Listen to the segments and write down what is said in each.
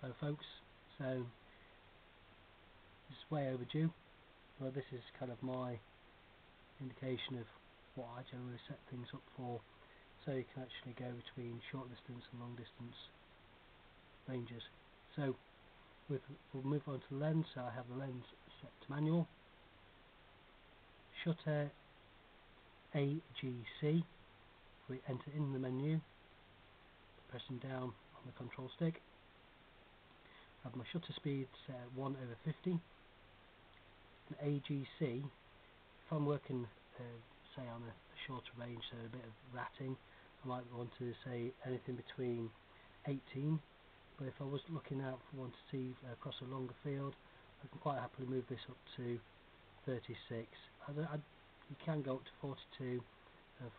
Hello folks, so this is way overdue. Well, this is kind of my indication of what I generally set things up for, so you can actually go between short distance and long distance ranges. So we'll move on to the lens. So I have the lens set to manual, shutter AGC. We enter in the menu, pressing down on the control stick. I have my shutter speed set at 1/50. And AGC, if I'm working say on a shorter range, so a bit of ratting, I might want to say anything between 18, but if I was looking out for one to see across a longer field, I can quite happily move this up to 36. You can go up to 42,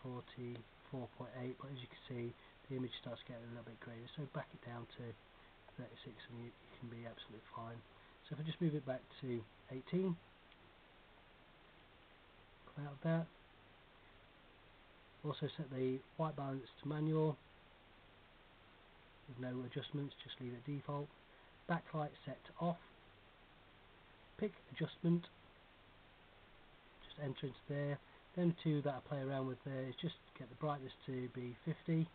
44.8, but as you can see the image starts getting a little bit grayer, so back it down to 36 and you can be absolutely fine. So if I just move it back to 18, come out of that. Also set the white balance to manual with no adjustments, just leave it default. Backlight set to off. Pick adjustment, just enter into there. The only two that I play around with there is just get the brightness to be 50,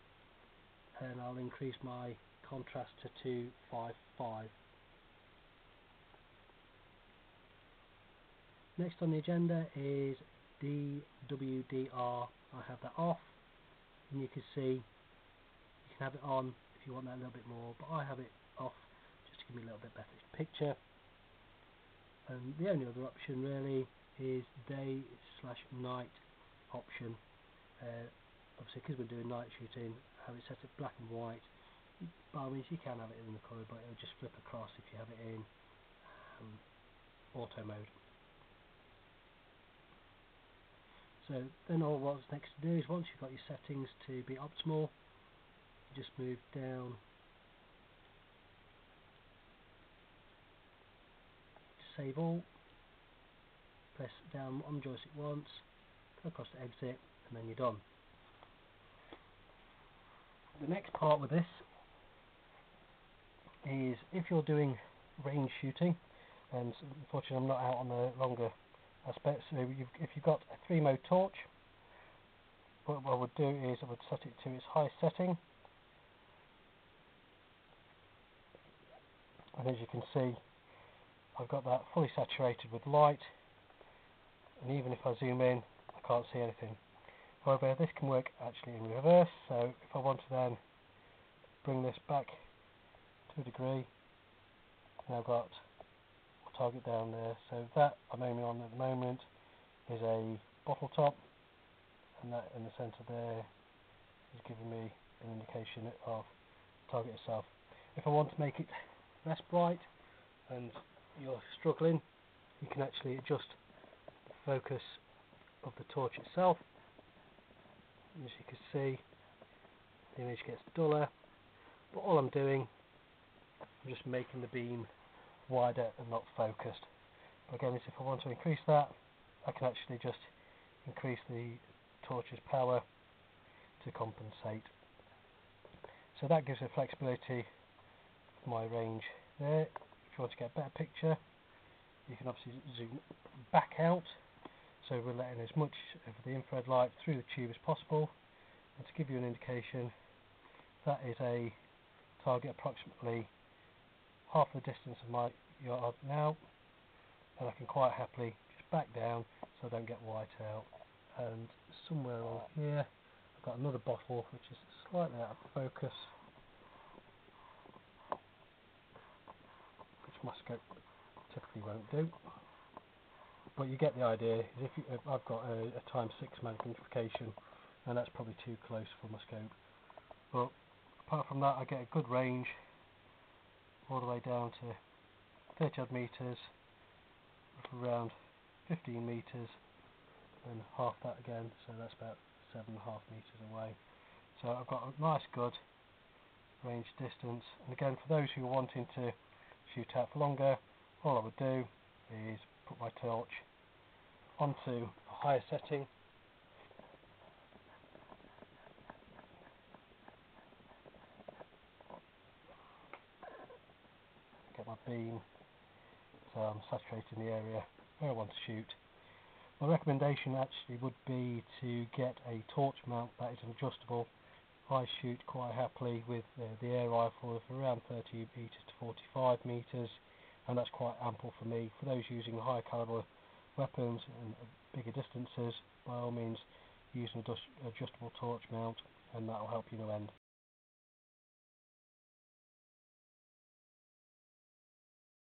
and I'll increase my contrast to 255. Next on the agenda is DWDR. I have that off, and you can see you can have it on if you want that a little bit more, but I have it off just to give me a little bit better picture. And the only other option really is day/night option. Obviously because we're doing night shooting, I have it set at black and white. By all means you can have it in the colour, but it'll just flip across if you have it in auto mode. So then all what's next to do is, once you've got your settings to be optimal, you just move down to save all, press down on the joystick once, go across to exit, and then you're done. The next part with this is if you're doing range shooting, and unfortunately I'm not out on the longer aspects, so if you've got a 3-mode torch, what I would do is I would set it to its highest setting, and as you can see I've got that fully saturated with light, and even if I zoom in I can't see anything. However, this can work actually in reverse, so if I want to then bring this back to a degree, and I've got my target down there, so that I'm aiming on at the moment is a bottle top, and that in the centre there is giving me an indication of the target itself. If I want to make it less bright and you're struggling, you can actually adjust the focus of the torch itself. As you can see, the image gets duller, but all I'm doing, I'm just making the beam wider and not focused. But again, if I want to increase that, I can actually just increase the torch's power to compensate. So that gives a flexibility of my range there. If you want to get a better picture, you can obviously zoom back out, so we're letting as much of the infrared light through the tube as possible. And to give you an indication, that is a target approximately half the distance of my yard now, and I can quite happily just back down so I don't get white out. And somewhere on here I've got another bottle which is slightly out of focus, which my scope typically won't do, but you get the idea. If I've got a ×6 magnification, and that's probably too close for my scope, but apart from that I get a good range all the way down to 30 odd metres, around 15 metres, and half that again, so that's about 7.5 metres away. So I've got a nice good range distance, and again for those who are wanting to shoot out for longer, all I would do is put my torch onto a higher setting, my beam, so I'm saturating the area where I want to shoot. My recommendation actually would be to get a torch mount that is adjustable. I shoot quite happily with the air rifle of around 30 metres to 45 metres, and that's quite ample for me. For those using high caliber weapons and bigger distances, by all means use an adjustable torch mount, and that will help you no end.